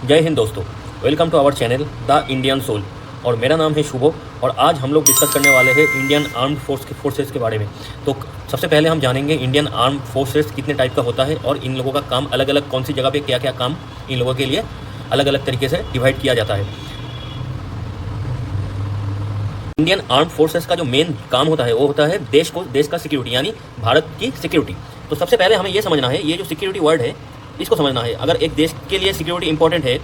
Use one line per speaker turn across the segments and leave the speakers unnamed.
जय हिंद दोस्तों, welcome to our channel the Indian soul. और मेरा नाम है शुभो और आज हम लोग डिस्कस करने वाले हैं इंडियन आर्म्ड फोर्सेस के बारे में। तो सबसे पहले हम जानेंगे इंडियन आर्म्ड फोर्सेस कितने टाइप का होता है और इन लोगों का काम अलग अलग कौन सी जगह पे क्या क्या काम इन लोगों के लिए अलग अलग तरीके से डिवाइड किया जाता है। इंडियन आर्म्ड फोर्सेस का जो मेन काम होता है वो होता है देश का सिक्योरिटी, यानी भारत की सिक्योरिटी। तो सबसे पहले हमें ये समझना है, ये जो सिक्योरिटी वर्ड है इसको समझना है। अगर एक देश के लिए सिक्योरिटी इंपॉर्टेंट है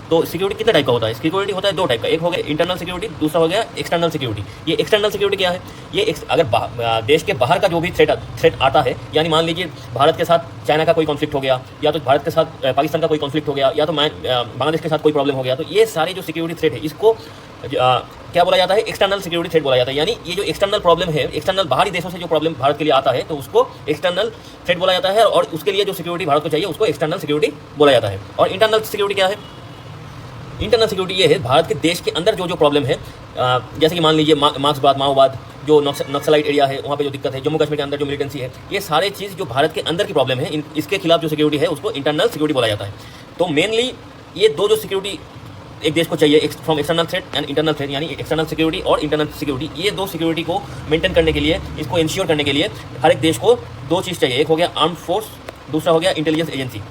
तो सिक्योरिटी कितने टाइप का होता है? सिक्योरिटी होता है दो टाइप का, एक हो गया इंटरनल सिक्योरिटी, दूसरा हो गया एक्सटर्नल सिक्योरिटी। ये एक्सटर्नल सिक्योरिटी क्या है? ये अगर देश के बाहर का जो भी थ्रेट आता है, यानी मान लीजिए भारत के साथ चाइना का कोई कॉन्फ्लिक्ट हो गया, या तो भारत के साथ पाकिस्तान का कोई कॉन्फ्लिक्ट हो गया, या तो बांग्लादेश के साथ कोई प्रॉब्लम हो गया, तो ये सारे जो सिक्योरिटी थ्रेट है इसको क्या बोला जाता है? एक्सटर्नल सिक्योरिटी थ्रेट बोला जाता है। यानी ये जो एक्सटर्नल प्रॉब्लम है, एक्सटर्नल बाहरी देशों से जो प्रॉब्लम भारत के लिए आता है तो उसको एक्सटर्नल थ्रेट बोला जाता है, और उसके लिए जो सिक्योरिटी भारत को चाहिए उसको एक्सटर्नल सिक्योरिटी बोला जाता है। और इंटरनल सिक्योरिटी क्या है? इंटरनल सिक्योरिटी ये है भारत के देश के अंदर जो प्रॉब्लम है, जैसे कि मान लीजिए मार्क्सवाद, माओवाद, जो नक्सलाइट एरिया है वहाँ पे जो दिक्कत है, जम्मू कश्मीर के अंदर जो मिलिटेंसी है, ये सारे चीज़ जो भारत के अंदर की प्रॉब्लम है, इसके खिलाफ जो सिक्योरिटी है उसको इंटरनल सिक्योरिटी बोला जाता है। तो मेनली ये दो जो सिक्योरिटी एक देश को चाहिए from external threat and internal threat, यानी एक्सटर्नल सिक्योरिटी और इंटरनल सिक्योरिटी, ये दो सिक्योरिटी को मेंटेन करने के लिए, इसको इंश्योर करने के लिए हर एक देश को दो चीज़ चाहिए। एक हो गया आर्म्ड फोर्स, दूसरा हो गया इंटेलिजेंस एजेंसी।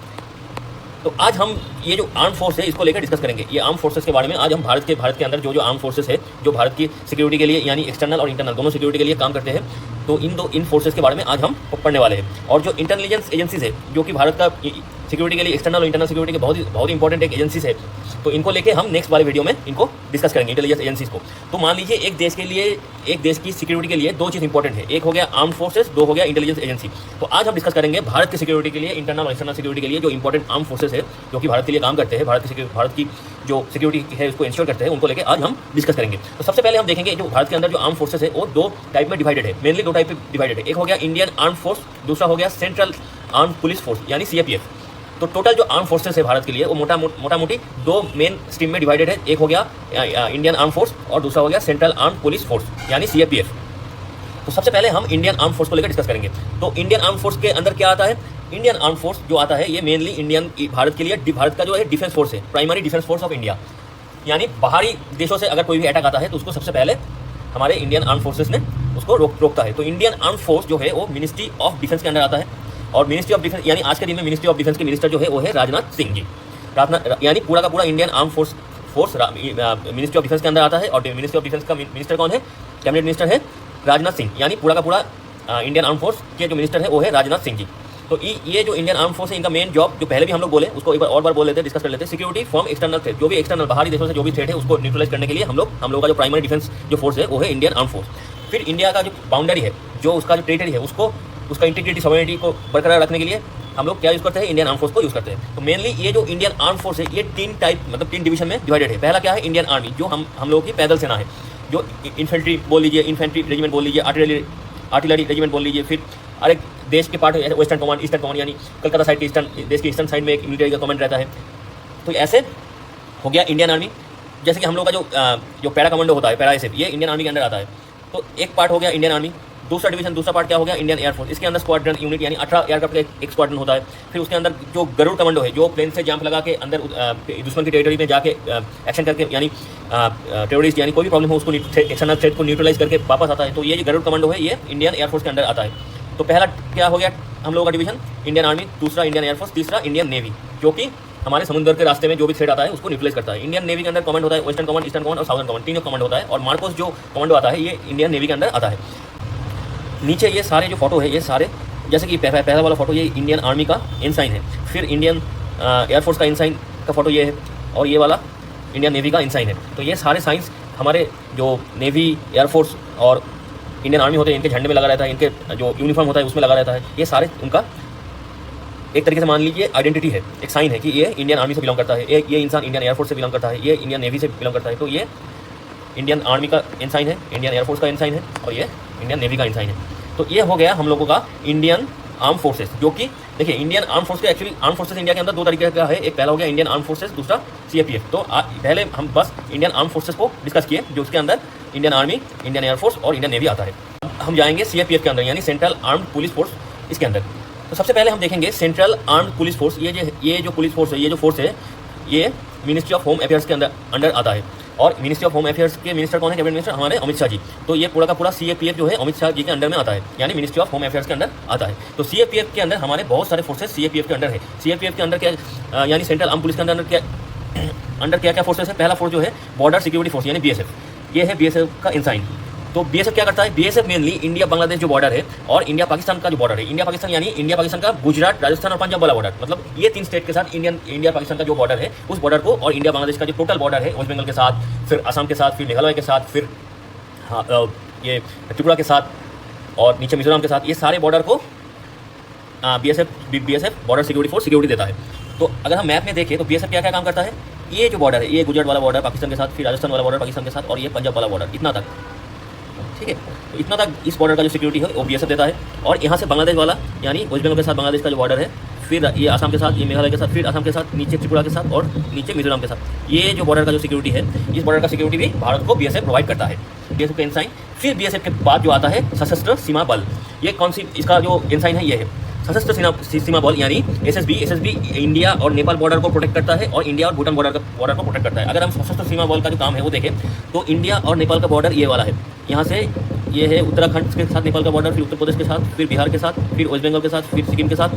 तो आज हम ये जो आर्म फोर्स है इसको लेकर डिस्कस करेंगे। ये आर्म फोर्सेस के बारे में आज हम भारत के अंदर जो आर्म फोर्सेस है जो भारत की सिक्योरिटी के लिए, यानी एक्सटर्नल और इंटरनल दोनों सिक्योरिटी के लिए काम करते हैं, तो इन फोर्सेस के बारे में आज हम पढ़ने वाले हैं। और जो इंटेलिजेंस एजेंसीज है जो कि भारत का सिक्योरिटी के लिए, एक्सटर्नल और इंटरनल सिक्योरिटी के बहुत इंपॉर्टेंट एक एजेंसीज है, तो इनको लेके हम नेक्स्ट वाले वीडियो में इनको डिस्कस करेंगे, इंटेलिजेंस एजेंसीज को। तो मान लीजिए एक देश की सिक्योरिटी के लिए दो चीज़ इंपॉर्टेंट है, एक हो गया आर्म फोर्सेस, दो हो गया इंटेलिजेंस एजेंसी। तो आज हम डिस्कस करेंगे भारत की सिक्योरिटी के लिए, इंटरनल और एक्सटर्नल सिक्योरिटी के लिए जो इंपॉर्टेंट आर्म फोर्सेस है जो कि भारत के लिए काम करते हैं, भारत की जो सिक्योरिटी है उसको इंश्योर करते हैं, उनको लेकर आज हम डिस्कस करेंगे। तो सबसे पहले हम देखेंगे जो भारत के अंदर जो आर्म फोर्सेस है वो दो टाइप में डिवाइडेड है, मेनली दो टाइप में डिवाइडेड है। एक हो गया इंडियन आर्म फोर्स, दूसरा हो गया सेंट्रल आर्म पुलिस फोर्स यानी सीएपीएफ। तो टोटल जो आर्म फोर्सेस है भारत के लिए वो मोटा मोटी दो मेन स्ट्रीम में डिवाइडेड है। एक हो गया इंडियन आर्म फोर्स और दूसरा हो गया सेंट्रल आर्म पुलिस फोर्स यानी सीएपीएफ। तो सबसे पहले हम इंडियन आर्म फोर्स को लेकर डिस्कस करेंगे। तो इंडियन आर्म फोर्स के अंदर क्या आता है? इंडियन आर्म फोर्स जो आता है ये मेनली भारत के लिए, भारत का जो है डिफेंस फोर्स है, primary defence force of India. यानी बाहरी देशों से अगर कोई भी अटैक आता है तो उसको सबसे पहले हमारे इंडियन आर्म फोर्सेस ने उसको रोकता है। तो इंडियन आर्म फोर्स जो है वो मिनिस्ट्री ऑफ डिफेंस के अंदर आता है, और मिनिस्ट्री ऑफ डिफेंस यानी आज के दिन में मिनिस्ट्री ऑफ डिफेंस के मिनिस्टर जो है वो है राजनाथ सिंह जी। यानी पूरा का पूरा Indian arm force ministry of defence के अंदर आता है, और मिनिस्ट्री ऑफ डिफेंस का मिनिस्टर कौन है? कैबिनेट मिनिस्टर है राजनाथ सिंह। यानी पूरा का पूरा इंडियन आर्म फोर्स के जो मिनिस्टर है वो है राजनाथ सिंह जी। तो ये जो इंडियन आर्म फोर्स है इनका मेन जॉब, जो पहले भी हम लोग बोले उसको एक बार बोल लेते हैं, डिस्कस कर लेते हैं। सिक्योरिटी फ्रॉम एक्सटर्नल थ्रेट, जो भी एक्सटर्नल बाहरी देशों से जो भी थ्रेट है उसको न्यूट्रलाइज करने के लिए हम लोग का जो प्राइमरी डिफेंस जो फोर्स है वो है इंडियन आर्म फोर्स। फिर इंडिया का जो बाउंड्री है, जो उसका जो टेरिटरी है, उसका इंटीग्रिटी, सॉवरेनिटी को बरकरार रखने के लिए हम लोग क्या यूज़ करते हैं? इंडियन आर्म फोर्स को यूज़ करते हैं। तो मेनली ये जो इंडियन आर्म फोर्स है ये तीन डिवीजन में डिवाइडेड है। पहला क्या है? इंडियन आर्मी, जो हम लोगों की पैदल सेना है, जो इन्फेंट्री बोल लीजिए, इन्फेंट्री रेजिमेंट बोल लीजिए, आर्टिलरी रेजिमेंट बोल लीजिए। फिर हर एक देश के पार्ट है, वेस्टर्न कमांड, ईस्टर्न कमांड, यानी कलकत्ता साइड के देश की ईस्टर्न साइड में एक मिलिट्री का कमांड रहता है। तो ऐसे हो गया इंडियन आर्मी। जैसे कि हम लोग का जो पैरा कमांडो होता है, पैरा एसएफ, ये इंडियन आर्मी के अंदर आता है। तो एक पार्ट हो गया इंडियन आर्मी। दूसरा पार्ट क्या हो गया? Indian air force. इसके अंदर स्क्वाड्रन यूनिट यानी 18 एयरक्राफ्ट का एक स्क्वाड्रन होता है। फिर उसके अंदर जो गरुड़ कमांडो है, जो प्लेन से जंप लगा के अंदर दुश्मन की टेरिटरी में जाके एक्शन करके, यानी टेररिस्ट यानी कोई भी प्रॉब्लम हो उसको एक्सटर्नल थ्रेट को न्यूट्रलाइज करके वापस आता है। तो ये जो गरुड़ कमांडो है ये इंडियन एयरफोर्स के अंदर आता है। तो पहला क्या हो गया हम लोगों का डिवीजन? इंडियन आर्मी, दूसरा इंडियन एयरफोर्स, तीसरा इंडियन नेवी, जो कि हमारे समुद्र के रास्ते में जो भी थ्रेट आता है उसको न्यूट्रलाइज करता है। इंडियन नेवी के अंदर कमांड होता है वेस्टर्न कमांड, ईस्टर्न कमांड और साउथर्न कमांड, तीनों कमांड होता है। और मार्कोस जो कमांडो आता है ये इंडियन नेवी के अंदर आता है। नीचे ये सारे जो फोटो है, ये सारे जैसे कि पहला वाला फोटो ये इंडियन आर्मी का इनसाइन है, फिर इंडियन एयरफोर्स का इनसाइन का फोटो ये है, और ये वाला इंडियन नेवी का इनसाइन है। तो ये सारे साइंस हमारे जो नेवी, एयरफोर्स और इंडियन आर्मी होते हैं इनके झंडे में लगा रहता है, इनके जो यूनिफॉर्म होता है उसमें लगा रहता है। ये सारे उनका एक तरीके से मान लीजिए आइडेंटिटी है, एक साइन है कि ये इंडियन आर्मी से बिलोंग करता है, ये इंसान इंडियन एयरफोर्स से बिलोंग करता है, ये इंडियन नेवी से बिलोंग करता है। तो ये इंडियन आर्मी का इनसाइन है, इंडियन एयरफोर्स का इनसाइन है, और ये इंडियन नेवी का इनसाइन है। तो ये हो गया हम लोगों का इंडियन आर्म फोर्सेस, जो कि देखिए इंडियन आर्म फोर्स के एक्चुअली आर्म फोर्सेस इंडिया के अंदर दो तरीके का है। एक पहला हो गया इंडियन आर्म फोर्सेस, दूसरा सीएपीएफ। तो पहले हम बस इंडियन आर्म फोर्सेस को डिस्कस किए, जो उसके अंदर इंडियन आर्मी, इंडियन एयरफोर्स और इंडियन नेवी आता है। हम जाएंगे सीएपीएफ के अंदर, यानी सेंट्रल आर्म्ड पुलिस फोर्स, इसके अंदर। तो सबसे पहले हम देखेंगे सेंट्रल आर्म्ड पुलिस फोर्स। ये जो पुलिस फोर्स है, ये जो फोर्स है, ये मिनिस्ट्री ऑफ होम अफेयर्स के अंडर आता है। और मिनिस्ट्री ऑफ होम अफेयर्स के मिनिस्टर कौन है? कैबिनेट मिनिस्टर हमारे अमित शाह जी। तो ये पूरा का पूरा CAPF जो है अमित शाह जी के अंडर में आता है, यानी मिनिस्ट्री ऑफ होम अफेयर्स के अंडर आता है। तो CAPF के अंदर हमारे बहुत सारे फोर्सेस CAPF के अंडर है। CAPF के अंदर क्या यानी सेंट्रल आर्म पुलिस के अंदर क्या क्या फोर्सेस है? पहला फोर्स जो है बॉर्डर सिक्योरिटी फोर्स यानी BSF, ये है BSF का इंसाइन। तो BSF क्या करता है? BSF मेनली इंडिया बांग्लादेश जो बॉर्डर है और इंडिया पाकिस्तान का जो बॉर्डर है, इंडिया पाकिस्तान यानी इंडिया पाकिस्तान का गुजरात, राजस्थान और पंजाब वाला बॉर्डर, मतलब ये 3 स्टेट के साथ इंडिया पाकिस्तान का जो बॉर्डर है उस बॉर्डर को, और इंडिया बांग्लादेश का जो टोटल बॉर्डर है वेस्ट बंगाल के साथ, फिर असम के साथ, फिर मेघालय के साथ, फिर ये त्रिपुरा के साथ और नीचे मिजोरम के साथ, ये सारे बॉर्डर को BSF border security force security देता है। तो अगर हम मैप में देखें तो BSF क्या क्या काम करता है? ये जो बॉर्डर है, ये गुजरात वाला बॉर्डर पाकिस्तान के साथ, फिर राजस्थान वाला बॉर्डर पाकिस्तान के साथ, और ये पंजाब वाला बॉर्डर, इतना तक, ठीक है। तो इतना तक इस बॉर्डर का जो सिक्योरिटी है वो BSF देता है। और यहाँ से बांग्लादेश वाला यानी वेस्ट बंगाल के साथ बांग्लादेश का जो बॉर्डर है, फिर ये असम के साथ, ये मेघालय के साथ, फिर असम के साथ, नीचे त्रिपुरा के साथ और नीचे मिजोरम के साथ, ये जो बॉर्डर का जो सिक्योरिटी है, इस बॉर्डर का सिक्योरिटी भी भारत को BSF प्रोवाइड करता है। BSF का इंसाइन। फिर BSF के बाद जो आता है सशस्त्र सीमा बल। ये कौन सी, इसका जो इंसाइन है ये है सशस्त्र सीमा बल यानी SSB इंडिया और नेपाल बॉर्डर को प्रोटेक्ट करता है और इंडिया और भूटान बॉर्डर को प्रोटेक्ट करता है। अगर हम सशस्त्र सीमा बल का जो काम है वो देखें तो इंडिया और नेपाल का बॉर्डर ये वाला है, यहाँ से ये है उत्तराखंड के साथ नेपाल का बॉर्डर, फिर उत्तर प्रदेश के साथ, फिर बिहार के साथ, फिर वेस्ट बंगाल के साथ, फिर सिक्किम के साथ,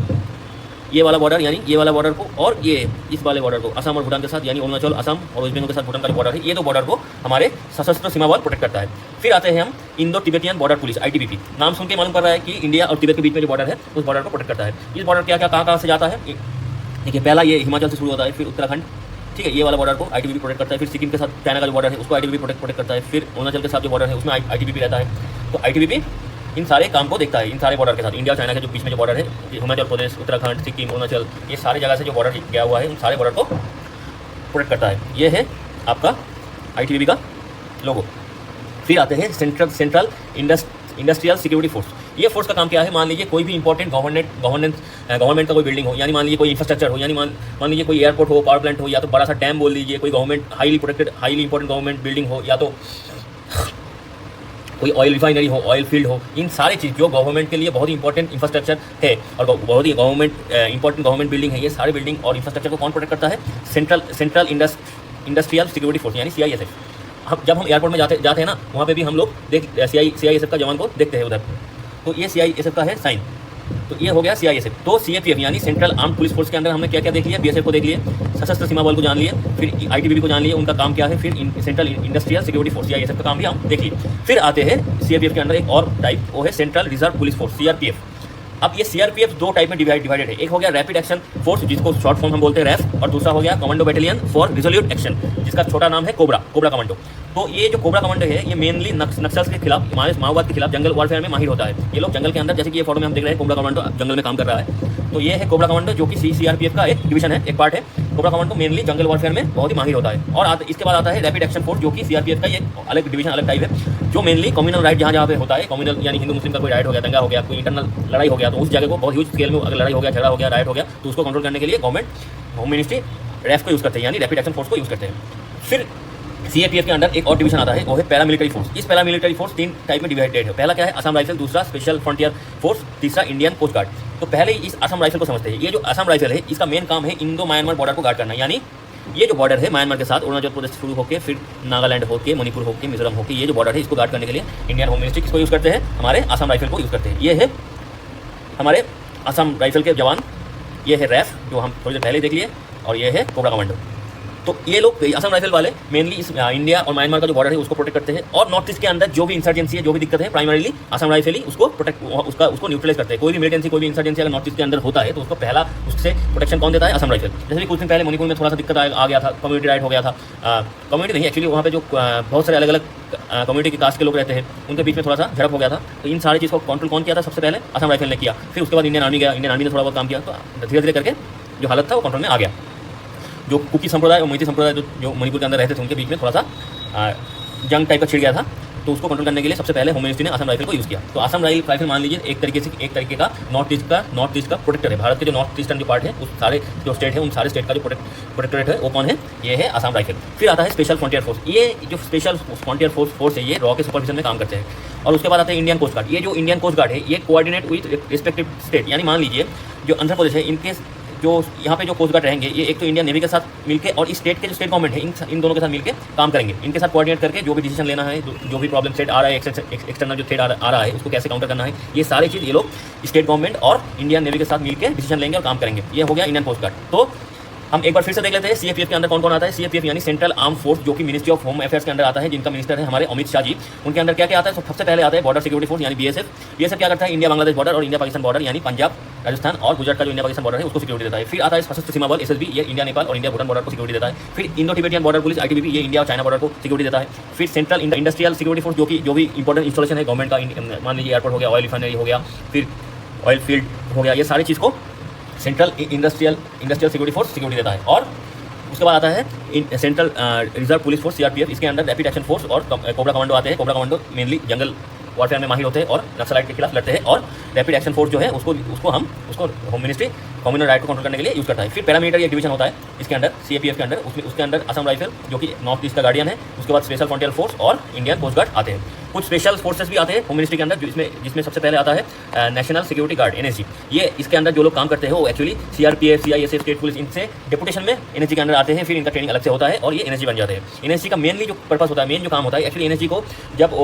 ये वाला बॉर्डर यानी ये वाला बॉर्डर को, और ये इस वाले बॉर्डर को असम और भूटान के साथ, यानी अरुणाचल, असम और वेस्ट बंगाल के साथ भूटान का जो बॉर्डर है, ये दो बॉर्डर को हमारे सशस्त्र सीमा बल प्रोटेक्ट करता है। फिर आते हैं हम Indo Tibetan border police ITBP। नाम सुन के मालूम पड़ रहा है कि इंडिया और तिब्बत के बीच में जो बॉर्डर है उस बॉर्डर को प्रोटेक्ट करता है। इस बॉर्डर क्या क्या कहाँ से जाता है? देखिए, पहला ये हिमाचल से शुरू होता है, फिर उत्तराखंड, ठीक है, ये वाला बॉर्डर को ITBP प्रोटेक्ट करता है। फिर सिक्किम के साथ चाइना का जो बॉर्डर है उसको ITBP प्रोटेक्ट करता है। फिर अरुणाचल के साथ जो बॉर्डर है उसमें ITBP रहता है। तो ITBP इन सारे काम को देखता है, इन सारे बॉर्डर के साथ, इंडिया और चाइना के जो बीच में जो बॉर्डर है, हिमाचल प्रदेश, उत्तराखंड, सिक्किम, अरुणाचल, ये सारे जगह से जो बॉर्डर गया हुआ है उन सारे बॉर्डर को प्रोटेक्ट करता है। ये है आपका ITBP का लोगो। फिर आते हैं सेंट्रल इंडस्ट्रियल सिक्योरिटी फोर्स। ये फोर्स का काम क्या है? मान लीजिए कोई भी इंपॉर्टेंट गवर्नमेंट का कोई बिल्डिंग हो, यानी मान लीजिए कोई इंफ्रास्ट्रक्चर हो, यानी मान लीजिए कोई एयरपोर्ट हो, पावर प्लांट हो, या तो बड़ा सा डैम बोल लीजिए, कोई government highly important government building हो, या तो कोई ऑयल रिफाइनरी हो, ऑयल फील्ड हो, इन सारी चीज़ जो गवर्नमेंट के लिए बहुत ही इंपॉर्टेंट इंफ्रास्ट्रक्चर है और बहुत ही इंपॉर्टेंट गवर्नमेंट बिल्डिंग है, ये सारे बिल्डिंग और इंफ्रास्ट्रक्चर को कौन प्रोटेक्ट करता है? सेंट्रल इंडस्ट्रियल सिक्योरिटी फोर्स यानी CISF। हम जब हम एयरपोर्ट में जाते हैं ना, वहाँ पे भी हम लोग CISF का जवान को देखते हैं उधर। तो ये CISF का है साइन। तो ये हो गया CISF। तो CAPF यानी सेंट्रल आर्म पुलिस फोर्स के अंदर हमने क्या क्या देख लिया? BSF को देख लिए, सशस्त्र सीमा बल को जान लिए, फिर ITBP को जान लिए, उनका काम क्या है, फिर central industrial security force CISF का काम भी हम देख लिए। फिर आते हैं CAPF के अंदर एक और टाइप, वो है central reserve police force CRPF। अब ये CRPF दो टाइप में डिवाइडेड है। एक हो गया रैपिड एक्शन फोर्स, जिसको शॉर्ट फॉर्म हम बोलते हैं RAF, और दूसरा हो गया commando battalion for resolute action, जिसका छोटा नाम है कोबरा कमांडो। तो ये जो कोबरा कमांडो है ये मेनली नक्सल्स के खिलाफ, माओवाद के खिलाफ जंगल वॉरफेयर में माहिर होता है। ये लोग जंगल के अंदर, जैसे कि ये फोटो में हम देख रहे हैं, कोबरा कमांडो जंगल में काम कर रहा है। तो ये है कोबरा कमांडो, जो कि CRPF का एक डिवीजन है, एक पार्ट है। कोबरा कमांडो मेनली जंगल वॉरफेयर में बहुत ही माहिर होता है। और इसके बाद आता है रैपिड एक्शन फोर्स, जो कि CRPF का एक अलग डिवीजन, अलग टाइप है, जो मेनली कम्युनल राइट जहाँ पे होता है, कम्युनल यानी हिंदू मुस्लिम का कोई राइट हो गया, दंगा हो गया, कोई इंटरनल लड़ाई हो गया, तो उस जगह को बहुत ह्यूज स्केल में अगर लड़ाई हो गया, झगड़ा हो गया, राइट हो गया, तो उसको कंट्रोल करने के लिए गवर्नमेंट होम मिनिस्ट्री RAF को यूज़ करते हैं, यानी रैपिड एक्शन फोर्स को यूज़ करते हैं। फिर CAPF के अंडर एक और डिवीजन आता है, वो है पैरामिलिट्री फोर्स। इस पैरामिलिट्री फोर्स 3 टाइप में डिवाइडेड है। पहला क्या है? असम राइफल, दूसरा स्पेशल फ्रंटियर फोर्स, तीसरा इंडियन कोस्ट गार्ड। तो पहले इस असम राइफल को समझते हैं। ये जो असम राइफल है, इसका मेन काम है इंडो म्यांमार बॉर्डर को गार्ड करना, यानी ये जो बॉर्डर है म्यांमार के साथ, अरुणाचल प्रदेश शुरू होकर फिर नागालैंड होकर, मणिपुर होकर, मिजोरम होकर, ये जो बॉर्डर है इसको गार्ड करने के लिए इंडियन होम मिनिस्ट्री किसको यूज़ करते हैं? हमारे असम राइफल को यूज़ करते हैं। ये है हमारे असम राइफल के जवान, ये है RAF जो हम थोड़ी देर पहले देख लिए, और ये है कोबरा कमांडो। तो ये लोग असम राइफल वाले मेनली इस इंडिया और म्यांमार का जो बॉर्डर है उसको प्रोटेक्ट करते हैं। और नॉर्थ ईस्ट के अंदर जो भी इंसर्जेंसी है, जो भी दिक्कत है, प्राइमरीली असम राइफल ही उसको उसको न्यूट्रलाइज करते हैं। कोई भी मिलिटेंसी, कोई भी इंसर्जेंसी अगर नॉर्थ ईस्ट के अंदर होता है तो उसको पहला उससे प्रोटेक्शन कौन देता है? असम राइफल। जैसे कि कुछ दिन पहले मणिपुर में थोड़ा सा दिक्कत आ गया था, कम्युनिटी राइट हो गया था। कम्युनिटी नहीं, एक्चुअली वहाँ पे जो बहुत सारे अलग अलग कम्युनिटी की कास्ट के लोग रहते हैं, उनके बीच में थोड़ा सा झड़प हो गया था। तो इन सारी चीज़ को कंट्रोल कौन किया था? सबसे पहले असम राइफल ने किया। फिर उसके बाद इंडियन आर्मी गया, इंडियन आर्मी ने थोड़ा बहुत काम किया, तो धीरे धीरे करके जो हालत था वो कंट्रोल में आ गया। जो कुकी संप्रदाय और मैती संप्रदाय जो मणिपुर के अंदर रहते थे, उनके बीच में थोड़ा सा जंग टाइप का छिड़ गया था। तो उसको कंट्रोल करने के लिए सबसे पहले होम मिनिस्ट्री ने असम राइफल को यूज़ किया। तो असम राइफल मान लीजिए एक तरीके का नॉर्थ ईस्ट का प्रोटेक्टर है। भारत के जो नॉर्थ ईस्टर्न जो पार्ट है, उस सारे जो स्टेट है, उन सारे स्टेट का जो प्रोटेक्टरेट है वो कौन है? ये है असम राइफल। फिर आता है स्पेशल फ्रंटियर फोर्स। ये जो स्पेशल फ्रंटियर फोर्स है, ये रॉ के सुपरविजन में काम करते हैं। और उसके बाद आता है इंडियन कोस्ट गार्ड। ये जो इंडियन कोस्ट गार्ड है, ये कोऑर्डिनेट विद रिस्पेक्टिव स्टेट, यानी मान लीजिए जो आंध्र प्रदेश है, इनके जो यहाँ पे जो कोस्ट गार्ड रहेंगे ये एक तो इंडियन नेवी के साथ मिलकर और इस स्टेट के जो स्टेट गवर्नमेंट है इन दोनों के साथ मिलकर काम करेंगे। इनके साथ कोऑर्डिनेट करके जो भी डिसीजन लेना है, जो भी प्रॉब्लम थ्रेट आ रहा है, एक्सटर्नल जो थ्रेट आ रहा है उसको कैसे काउंटर करना है, ये सारी चीज़ ये लोग स्टेट गवर्नमेंट और इंडियन नेवी के साथ मिलकर डिसीजन लेंगे और काम करेंगे। ये हो गया इंडियन कोस्ट गार्ड। तो हम एक बार फिर से देख लेते हैं सीएपीएफ के अंदर कौन कौन आता है। सीएपीएफ यानी सेंट्रल आर्म फोर्स, जो कि मिनिस्ट्री ऑफ होम अफेयर्स के अंदर आता है, जिनका मिनिस्टर है हमारे अमित शाह जी। उनके अंदर क्या क्या आता है? सबसे पहले आता है बॉर्डर सिक्योरिटी फोर्स यानी बीएसएफ। बीएसएफ क्या करता है? इंडिया बांग्लादेश बॉर्डर और इंडिया पाकिस्तान बॉर्डर यानी पंजाब, राजस्थान और गुजरात का जो इंडिया पाकिस्तान बॉर्डर है उसको सिक्योरिटी देता है। फिर आता है सशस्त्र सीमा बल एसएसबी, ये इंडिया नेपाल और इंडिया भूटान बॉर्डर को सिक्योरिटी देता है। फिर Indo Tibetan border police ITBP, ये इंडिया और चाइना बॉर्डर को सिक्योरिटी देता है। फिर सेंट्रल इंडस्ट्रियल सिक्योरिटी फोर्स, जो भी इंपॉर्टेंट इंस्टॉलेशन है गवर्नमेंट का, मान लीजिए एयरपोर्ट हो गया, ऑयल रिफाइनरी हो गया, फिर ऑयल फील्ड हो गया, ये सारी चीज़ को central industrial security force security देता है। और उसके बाद आता है central reserve police force CRPF, इसके अंदर रैपिड एक्शन फोर्स और कोबरा कमांडो आते हैं। कोबरा कमांडो मेनली जंगल वॉरफेयर में माहिर होते हैं और नक्सलाइट के खिलाफ लड़ते हैं। और रैपिड एक्शन फोर्स जो है उसको होम मिनिस्ट्री कम्युनल राइट को कंट्रोल करने के लिए यूज़ करता है। फिर पैरामिलिट्री एक डिवीजन होता है इसके अंदर, सीएपीएफ के अंदर, उसके अंदर असम राइफल जो कि नॉर्थ ईस्ट का गार्डियन है। उसके बाद स्पेशल फ्रंटियर फोर्स और इंडियन कोस्ट गार्ड आते हैं। कुछ स्पेशल फोर्सेस भी आते हैं होम मिनिस्ट्री के अंदर, जिसमें सबसे पहले आता है नेशनल सिक्योरिटी गार्ड एनएसजी। ये इसके अंदर जो लोग काम करते हैं वो actually CRPF, CISF, state police, इनसे डेपुटेशन में एनएसजी के अंदर आते हैं। फिर इनका ट्रेनिंग अलग से होता है और ये एनएसजी बन जाते हैं। एनएसजी का मेनली जो पर्पस होता है, मेन जो काम होता है एक्चुअली एनएसजी को, जब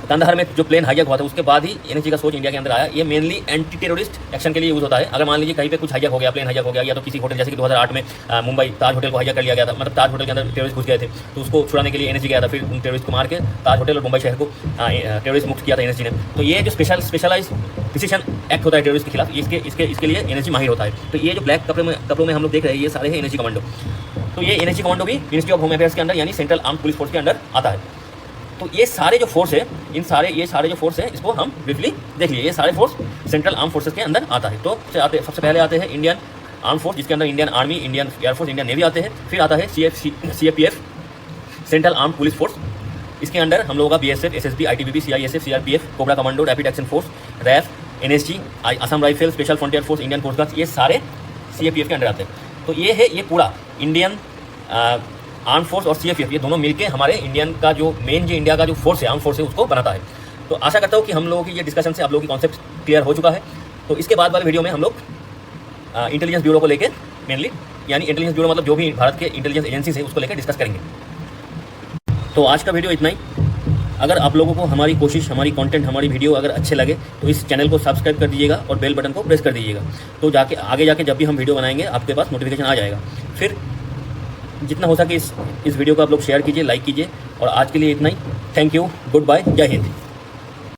कंधार में जो प्लेन हाईजैक हुआ था उसके बाद ही एनएसजी का सोच इंडिया के अंदर आया। ये मेनली एंटी टेररिस्ट एक्शन के लिए यूज़ होता है। अगर मान लीजिए कहीं पे कुछ हाईजैक हो गया, प्लेन हाईजैक हो गया, या तो किसी होटल, जैसे कि 2008 में मुंबई ताज होटल को हाईजैक कर लिया गया था, मतलब ताज होटल के अंदर टेररिस्ट घुस गए थे, तो उसको छुड़ाने के लिए एनएसजी गया था। फिर उन टेररिस्ट को मार के ताज होटल और मुंबई शहर को टेररिस्ट मुक्त किया था एनएसजी ने। तो ये जो स्पेशलाइज डिसीजन एक्ट होता है टेररिस्ट के खिलाफ, इसके लिए एनएसजी माहिर होता है। तो ये जो ब्लैक कपड़ों में हम लोग देख रहे हैं, ये सारे हैं एनएसजी कमांडो। तो ये एनएसजी कमांडो भी मिनिस्ट्री ऑफ होम अफेयर्स के अंदर यानी सेंट्रल आर्म पुलिस फोर्स के अंदर आता है। तो ये सारे जो फोर्स है, ये सारे जो फोर्स है, इसको हम ब्रीफली देख लिए। ये सारे फोर्स सेंट्रल आर्म फोर्सेस के अंदर आता है। तो सबसे पहले आते हैं इंडियन आर्म फोर्स, जिसके अंदर Indian army, Indian air force, Indian navy आते हैं। फिर आता है CAPF, central arm police force. इसके अंदर हम लोगों का BSF, SSB, ITBP, CISF, CRPF, cobra commando, rapid action force, RAF, NSG, Assam rifle, special frontier force, Indian coast guard, ये सारे सीएपीएफ के अंदर आते हैं। तो ये पूरा इंडियन आर्म फोर्स और सीएपीएफ, ये दोनों मिलके हमारे इंडियन का जो इंडिया का जो फोर्स है, आर्म फोर्स है, उसको बनाता है। तो आशा करता हूँ कि हम लोगों की ये डिस्कशन से आप लोगों की कॉन्सेप्ट क्लियर हो चुका है। तो इसके बाद वाले वीडियो में हम लोग इंटेलिजेंस ब्यूरो को लेकर मेनली, यानी इंटेलिजेंस ब्यूरो मतलब जो भी भारत के इंटेलिजेंस एजेंसीज है उसको लेकर डिस्कस करेंगे। तो आज का वीडियो इतना ही। अगर आप लोगों को हमारी कोशिश, हमारी कंटेंट, हमारी वीडियो अगर अच्छे लगे तो इस चैनल को सब्सक्राइब कर दीजिएगा और बेल बटन को प्रेस कर दीजिएगा। तो आगे जाके जब भी हम वीडियो बनाएंगे आपके पास नोटिफिकेशन आ जाएगा। फिर जितना हो सके इस वीडियो को आप लोग शेयर कीजिए, लाइक कीजिए। और आज के लिए इतना ही। थैंक यू, गुड बाय, जय हिंद।